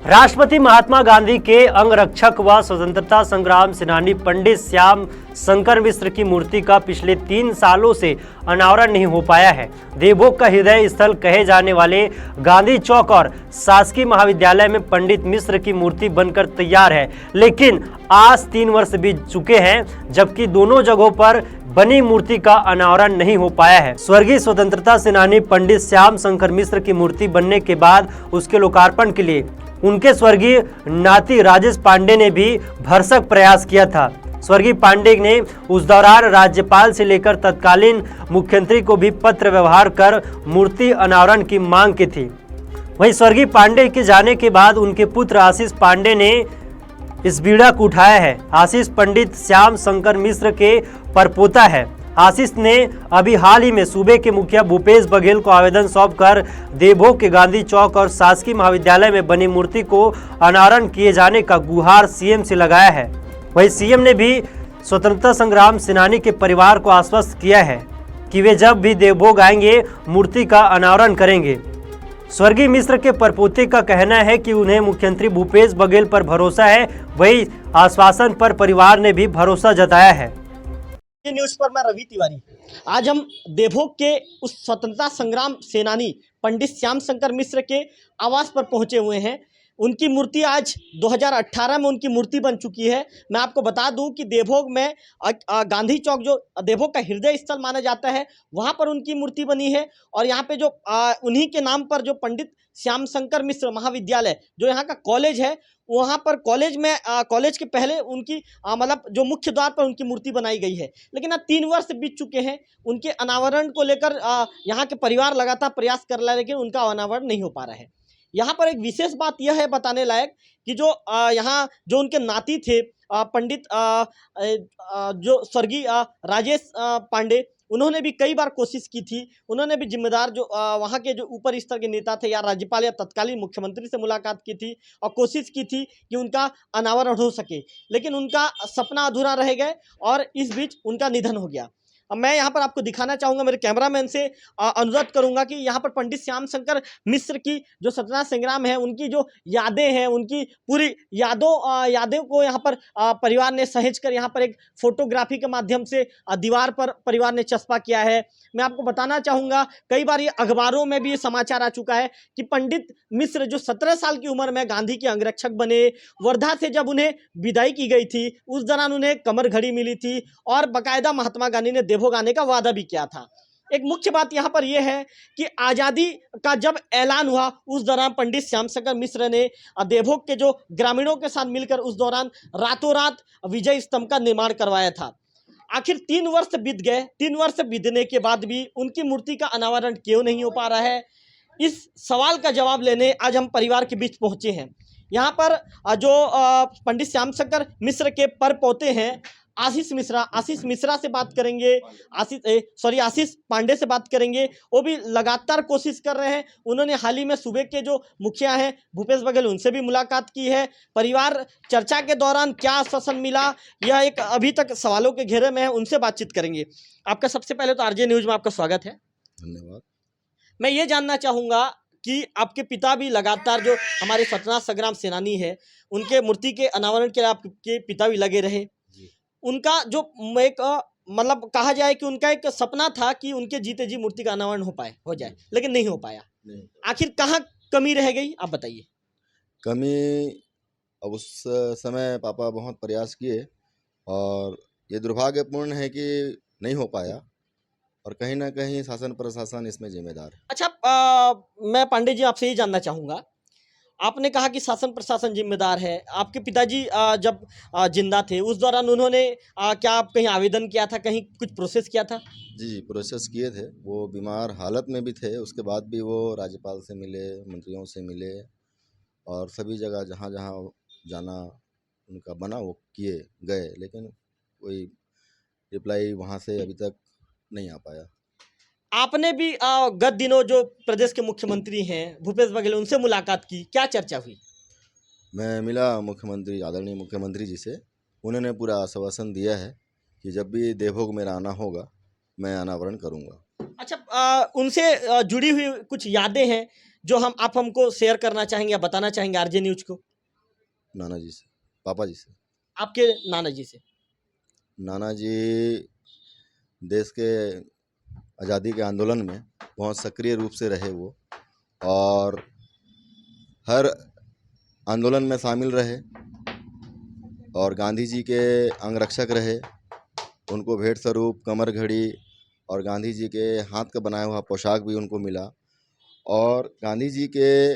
राष्ट्रपति महात्मा गांधी के अंगरक्षक व स्वतंत्रता संग्राम सेनानी पंडित श्याम शंकर मिश्र की मूर्ति का पिछले 3 सालों से अनावरण नहीं हो पाया है। देवभोग का हृदय स्थल कहे जाने वाले गांधी चौक और शासकीय महाविद्यालय में पंडित मिश्र की मूर्ति बनकर तैयार है, लेकिन आज 3 वर्ष बीत चुके हैं जबकि दोनों जगहों पर बनी मूर्ति का अनावरण नहीं हो पाया है। स्वर्गीय स्वतंत्रता सेनानी पंडित श्याम शंकर मिश्र की मूर्ति बनने के बाद उसके लोकार्पण के लिए उनके स्वर्गीय नाती राजेश पांडे ने भी भरसक प्रयास किया था। स्वर्गीय पांडे ने उस दौरान राज्यपाल से लेकर तत्कालीन मुख्यमंत्री को भी पत्र व्यवहार कर मूर्ति अनावरण की मांग की थी। वहीं स्वर्गीय पांडे के जाने के बाद उनके पुत्र आशीष पांडे ने इस बीड़ा को उठाया है। आशीष पंडित श्याम शंकर मिश्र के परपोता है। आशीष ने अभी हाल ही में सूबे के मुखिया भूपेश बघेल को आवेदन सौंपकर देवभोग के गांधी चौक और शासकीय महाविद्यालय में बनी मूर्ति को अनावरण किए जाने का गुहार सीएम से लगाया है। वहीं सीएम ने भी स्वतंत्रता संग्राम सेनानी के परिवार को आश्वस्त किया है कि वे जब भी देवभोग आएंगे मूर्ति का अनावरण करेंगे। स्वर्गीय मिश्र के परपोते का कहना है कि उन्हें मुख्यमंत्री भूपेश बघेल पर भरोसा है, वही आश्वासन पर परिवार ने भी भरोसा जताया है। न्यूज़ पर मैं रवि तिवारी। आज हम देवभोग के उस स्वतंत्रता संग्राम सेनानी पंडित श्याम शंकर मिश्र के आवास पर पहुंचे हुए हैं। उनकी मूर्ति आज 2018 में उनकी मूर्ति बन चुकी है। मैं आपको बता दूं कि देवभोग में गांधी चौक जो देवभोग का हृदय स्थल माना जाता है, वहां पर उनकी मूर्ति बनी है। और यहाँ पे जो उन्हीं के नाम पर जो पंडित श्याम शंकर मिश्र महाविद्यालय जो यहाँ का कॉलेज है, वहाँ पर कॉलेज में कॉलेज के पहले उनकी मतलब जो मुख्य द्वार पर उनकी मूर्ति बनाई गई है। लेकिन अब 3 वर्ष बीत चुके हैं। उनके अनावरण को लेकर यहाँ के परिवार लगातार प्रयास कर रहा है, लेकिन उनका अनावरण नहीं हो पा रहा है। यहाँ पर एक विशेष बात यह है बताने लायक कि जो यहाँ जो उनके नाती थे पंडित जो स्वर्गीय राजेश पांडे, उन्होंने भी कई बार कोशिश की थी। उन्होंने भी जिम्मेदार जो वहाँ के जो ऊपर स्तर के नेता थे या राज्यपाल या तत्कालीन मुख्यमंत्री से मुलाकात की थी और कोशिश की थी कि उनका अनावरण हो सके, लेकिन उनका सपना अधूरा रह गए और इस बीच उनका निधन हो गया। अब मैं यहाँ पर आपको दिखाना चाहूँगा, मेरे कैमरामैन से अनुरोध करूँगा कि यहाँ पर पंडित श्याम शंकर मिश्र की जो स्वतंत्रता संग्राम है, उनकी जो यादें हैं, उनकी पूरी यादें को यहाँ पर परिवार ने सहेज कर यहाँ पर एक फोटोग्राफी के माध्यम से दीवार पर परिवार ने चस्पा किया है। मैं आपको बताना चाहूँगा, कई बार ये अखबारों में भी ये समाचार आ चुका है कि पंडित मिश्र जो 17 साल की उम्र में गांधी के अंगरक्षक बने, वर्धा से जब उन्हें विदाई की गई थी उस दौरान उन्हें कमर घड़ी मिली थी और बाकायदा महात्मा गांधी ने देवभोग आने का वादा भी किया था। एक मुख्य बात यहाँ पर यह है कि आज़ादी का जब ऐलान हुआ उस दौरान पंडित श्याम शंकर मिश्र ने देवभोग के जो ग्रामीणों के साथ मिलकर उस दौरान रातों रात विजय स्तंभ का निर्माण करवाया था। आखिर 3 वर्ष बीत गए। 3 वर्ष बीतने के बाद भी उनकी मूर्ति का अनावरण क्यों नहीं हो पा रहा है, इस सवाल का जवाब लेने आज हम परिवार के बीच पहुंचे हैं। यहाँ पर जो पंडित श्याम शंकर मिश्र के परपोते हैं आशीष मिश्रा से बात करेंगे। आशीष पांडे से बात करेंगे। वो भी लगातार कोशिश कर रहे हैं। उन्होंने हाल ही में सूबे के जो मुखिया हैं भूपेश बघेल, उनसे भी मुलाकात की है। परिवार चर्चा के दौरान क्या आश्वासन मिला, यह एक अभी तक सवालों के घेरे में है, उनसे बातचीत करेंगे। आपका सबसे पहले तो आरजे न्यूज में आपका स्वागत है। धन्यवाद। मैं ये जानना चाहूँगा कि आपके पिता भी लगातार जो हमारे स्वतंत्रता संग्राम सेनानी है, उनके मूर्ति के अनावरण के लिए आपके पिता भी लगे रहे। उनका जो एक मतलब कहा जाए कि उनका एक सपना था कि उनके जीते जी मूर्ति का अनावरण हो जाए, लेकिन नहीं हो पाया। आखिर कहाँ कमी रह गई, आप बताइए। कमी अब उस समय पापा बहुत प्रयास किए और ये दुर्भाग्यपूर्ण है कि नहीं हो पाया और कहीं ना कहीं शासन प्रशासन इसमें जिम्मेदार है। अच्छा, मैं पांडे जी आपसे ये जानना चाहूँगा, आपने कहा कि शासन प्रशासन जिम्मेदार है। आपके पिताजी जब जिंदा थे उस दौरान उन्होंने क्या आप कहीं आवेदन किया था, कहीं कुछ प्रोसेस किया था? जी, प्रोसेस किए थे। वो बीमार हालत में भी थे, उसके बाद भी वो राज्यपाल से मिले, मंत्रियों से मिले और सभी जगह जहाँ जहाँ जाना उनका बना वो किए गए, लेकिन कोई रिप्लाई वहाँ से अभी तक नहीं आ पाया। आपने भी गत दिनों जो प्रदेश के मुख्यमंत्री हैं भूपेश बघेल, उनसे मुलाकात की, क्या चर्चा हुई? मैं मिला मुख्यमंत्री, आदरणीय मुख्यमंत्री जी से। उन्होंने पूरा आश्वासन दिया है कि जब भी देवभोग मेरा आना होगा मैं अनावरण करूंगा। अच्छा, उनसे जुड़ी हुई कुछ यादें हैं जो आप हमको शेयर करना चाहेंगे या बताना चाहेंगे आरजे न्यूज को? नाना जी से, पापा जी से। आपके नाना जी से। नाना जी देश के आज़ादी के आंदोलन में बहुत सक्रिय रूप से रहे वो, और हर आंदोलन में शामिल रहे, और गांधी जी के अंगरक्षक रहे। उनको भेंट स्वरूप कमर घड़ी और गांधी जी के हाथ का बनाया हुआ पोशाक भी उनको मिला, और गांधी जी के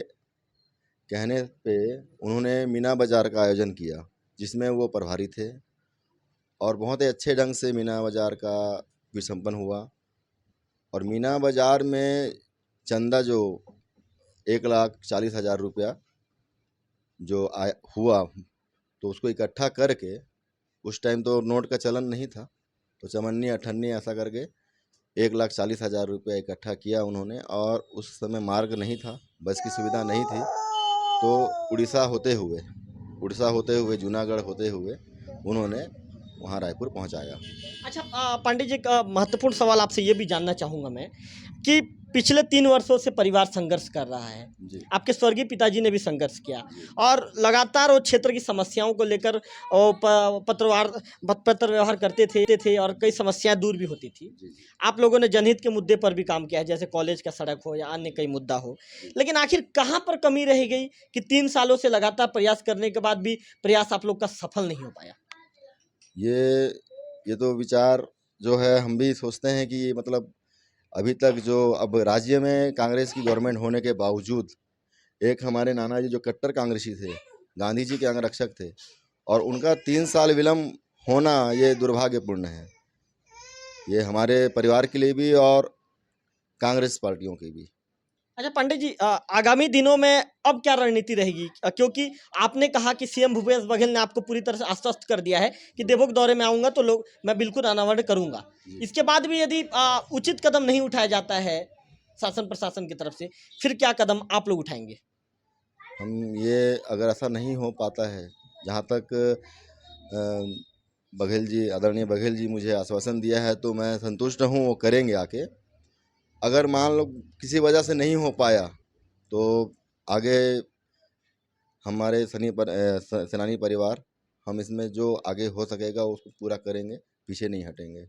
कहने पे उन्होंने मीना बाज़ार का आयोजन किया, जिसमें वो प्रभारी थे, और बहुत ही अच्छे ढंग से मीना बाज़ार का भी संपन्न हुआ। और मीना बाज़ार में चंदा जो 1,40,000 रुपया जो हुआ, तो उसको इकट्ठा करके, उस टाइम तो नोट का चलन नहीं था, तो चमन्नी अठन्नी ऐसा करके 1,40,000 रुपया इकट्ठा किया उन्होंने। और उस समय मार्ग नहीं था, बस की सुविधा नहीं थी, तो उड़ीसा होते हुए जूनागढ़ होते हुए उन्होंने वहाँ रायपुर पहुँचाया। अच्छा, पांडे जी, का महत्वपूर्ण सवाल आपसे ये भी जानना चाहूँगा मैं कि पिछले 3 वर्षों से परिवार संघर्ष कर रहा है। जी आपके स्वर्गीय पिताजी ने भी संघर्ष किया और लगातार वो क्षेत्र की समस्याओं को लेकर पत्र व्यवहार करते थे और कई समस्याएं दूर भी होती थी। जी आप लोगों ने जनहित के मुद्दे पर भी काम किया है, जैसे कॉलेज का सड़क हो या अन्य कई मुद्दा हो, लेकिन आखिर कहाँ पर कमी रह गई कि 3 सालों से लगातार प्रयास करने के बाद भी प्रयास आप लोग का सफल नहीं हो पाया? ये तो विचार जो है, हम भी सोचते हैं कि मतलब अभी तक जो अब राज्य में कांग्रेस की गवर्नमेंट होने के बावजूद, एक हमारे नाना जी जो कट्टर कांग्रेसी थे, गांधी जी के अंगरक्षक थे, और उनका 3 साल विलम्ब होना ये दुर्भाग्यपूर्ण है। ये हमारे परिवार के लिए भी और कांग्रेस पार्टियों के भी। अच्छा पंडित जी, आगामी दिनों में अब क्या रणनीति रहेगी? क्योंकि आपने कहा कि सीएम भूपेश बघेल ने आपको पूरी तरह से आश्वस्त कर दिया है कि देवोक दौरे में आऊंगा तो मैं बिल्कुल अनावरण करूंगा। इसके बाद भी यदि उचित कदम नहीं उठाया जाता है शासन प्रशासन की तरफ से, फिर क्या कदम आप लोग उठाएंगे? हम ये अगर ऐसा नहीं हो पाता है, जहाँ तक आदरणीय बघेल जी मुझे आश्वासन दिया है, तो मैं संतुष्ट हूँ, वो करेंगे आके। अगर मान लो किसी वजह से नहीं हो पाया, तो आगे हमारे सेनानी परिवार, हम इसमें जो आगे हो सकेगा उसको पूरा करेंगे, पीछे नहीं हटेंगे।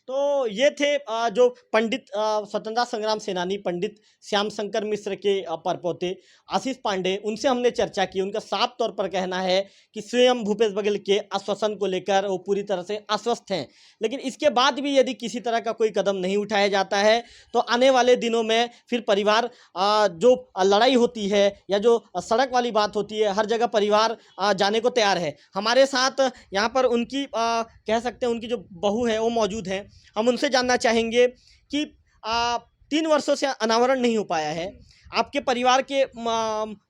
तो ये थे जो पंडित स्वतंत्रता संग्राम सेनानी पंडित श्याम शंकर मिश्र के परपोते आशीष पांडे, उनसे हमने चर्चा की। उनका साफ तौर पर कहना है कि स्वयं भूपेश बघेल के आश्वासन को लेकर वो पूरी तरह से आश्वस्त हैं, लेकिन इसके बाद भी यदि किसी तरह का कोई कदम नहीं उठाया जाता है तो आने वाले दिनों में फिर परिवार जो लड़ाई होती है या जो सड़क वाली बात होती है, हर जगह परिवार जाने को तैयार है। हमारे साथ यहाँ पर उनकी कह सकते हैं उनकी जो बहू है वो मौजूद हैं। हम उनसे जानना चाहेंगे कि 3 वर्षों से अनावरण नहीं हो पाया है, आपके परिवार के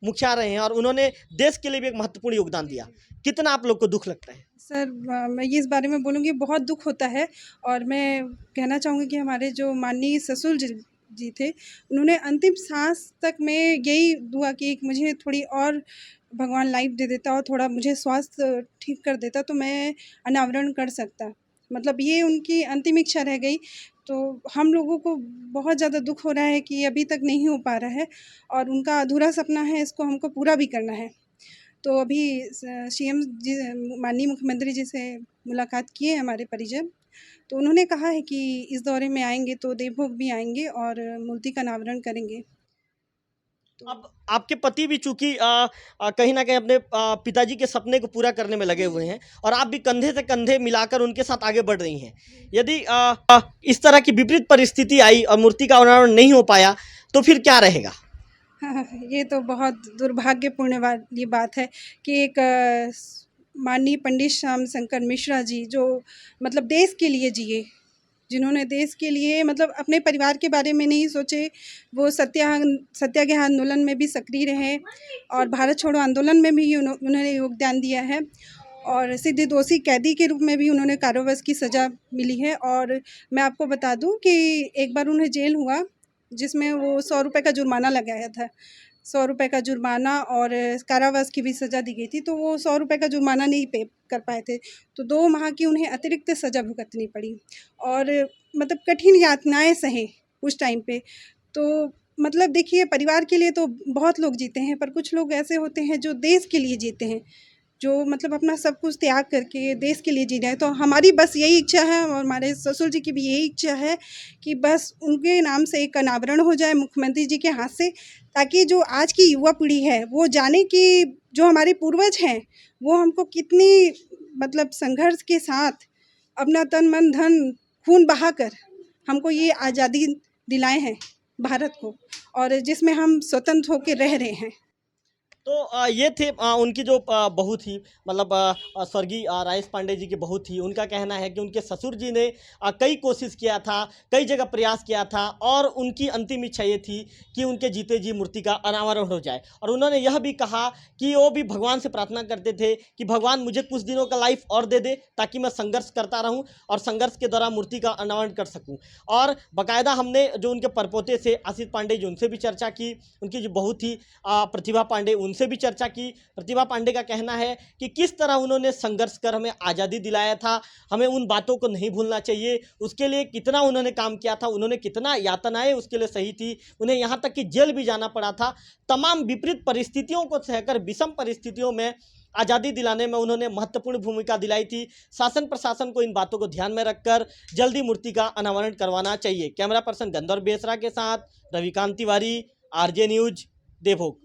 मुखिया रहे हैं और उन्होंने देश के लिए भी एक महत्वपूर्ण योगदान दिया, कितना आप लोग को दुख लगता है? सर, मैं ये इस बारे में बोलूँगी, बहुत दुख होता है। और मैं कहना चाहूँगी कि हमारे जो माननीय ससुर जी थे, उन्होंने अंतिम सांस तक में यही दुआ की कि मुझे थोड़ी और भगवान लाइफ दे देता और थोड़ा मुझे स्वास्थ्य ठीक कर देता तो मैं अनावरण कर सकता। मतलब ये उनकी अंतिम इच्छा रह गई। तो हम लोगों को बहुत ज़्यादा दुख हो रहा है कि अभी तक नहीं हो पा रहा है और उनका अधूरा सपना है, इसको हमको पूरा भी करना है। तो अभी सीएम जी, माननीय मुख्यमंत्री जी से मुलाकात किए हमारे परिजन, तो उन्होंने कहा है कि इस दौरे में आएंगे तो देवभोग भी आएंगे और मूर्ति का अनावरण करेंगे। अब आपके पति भी चूंकि कहीं ना कहीं अपने पिताजी के सपने को पूरा करने में लगे हुए हैं और आप भी कंधे से कंधे मिलाकर उनके साथ आगे बढ़ रही हैं। यदि इस तरह की विपरीत परिस्थिति आई और मूर्ति का अनावरण नहीं हो पाया तो फिर क्या रहेगा? हाँ, ये तो बहुत दुर्भाग्यपूर्ण वाली बात है कि एक माननीय पंडित श्याम शंकर मिश्रा जी, जो मतलब देश के लिए जिए, जिन्होंने देश के लिए मतलब अपने परिवार के बारे में नहीं सोचे, वो सत्याग्रह आंदोलन में भी सक्रिय रहे और भारत छोड़ो आंदोलन में भी उन्होंने योगदान दिया है और सिद्ध दोषी कैदी के रूप में भी उन्होंने कारावास की सज़ा मिली है। और मैं आपको बता दूं कि एक बार उन्हें जेल हुआ जिसमें वो 100 रुपये का जुर्माना लगाया था, 100 रुपये का जुर्माना और कारावास की भी सज़ा दी गई थी। तो वो 100 रुपये का जुर्माना नहीं पे कर पाए थे, तो 2 माह की उन्हें अतिरिक्त सज़ा भुगतनी पड़ी और मतलब कठिन यातनाएं सहे उस टाइम पे। तो मतलब देखिए, परिवार के लिए तो बहुत लोग जीते हैं, पर कुछ लोग ऐसे होते हैं जो देश के लिए जीते हैं, जो मतलब अपना सब कुछ त्याग करके देश के लिए जी रहे हैं। तो हमारी बस यही इच्छा है, और हमारे ससुर जी की भी यही इच्छा है कि बस उनके नाम से एक अनावरण हो जाए मुख्यमंत्री जी के हाथ से, ताकि जो आज की युवा पीढ़ी है वो जाने कि जो हमारे पूर्वज हैं वो हमको कितनी मतलब संघर्ष के साथ अपना तन मन धन खून बहाकर हमको ये आज़ादी दिलाए हैं भारत को, और जिसमें हम स्वतंत्र होकर रह रहे हैं। तो ये थे उनकी जो बहू थी, मतलब स्वर्गीय राजेश पांडे जी की बहू थी। उनका कहना है कि उनके ससुर जी ने कई कोशिश किया था, कई जगह प्रयास किया था, और उनकी अंतिम इच्छा ये थी कि उनके जीते जी मूर्ति का अनावरण हो जाए। और उन्होंने यह भी कहा कि वो भी भगवान से प्रार्थना करते थे कि भगवान मुझे कुछ दिनों का लाइफ और दे दे, ताकि मैं संघर्ष करता रहूं और संघर्ष के दौरान मूर्ति का अनावरण कर सकूं। और बाकायदा हमने जो उनके परपोते से आशीष पांडे जी, उनसे भी चर्चा की। उनकी जो बहू थी प्रतिभा पांडे, उनसे भी चर्चा की। प्रतिभा पांडे का कहना है कि किस तरह उन्होंने संघर्ष कर हमें आज़ादी दिलाया था, हमें उन बातों को नहीं भूलना चाहिए। उसके लिए कितना उन्होंने काम किया था, उन्होंने कितना यातनाएं उसके लिए सही थी, उन्हें यहाँ तक कि जेल भी जाना पड़ा था। तमाम विपरीत परिस्थितियों को सहकर विषम परिस्थितियों में आज़ादी दिलाने में उन्होंने महत्वपूर्ण भूमिका दिलाई थी। शासन प्रशासन को इन बातों को ध्यान में रखकर जल्दी मूर्ति का अनावरण करवाना चाहिए। कैमरा पर्सन गंधर्व बेसरा के साथ रविकांत तिवारी, आरजे न्यूज, देवभोग।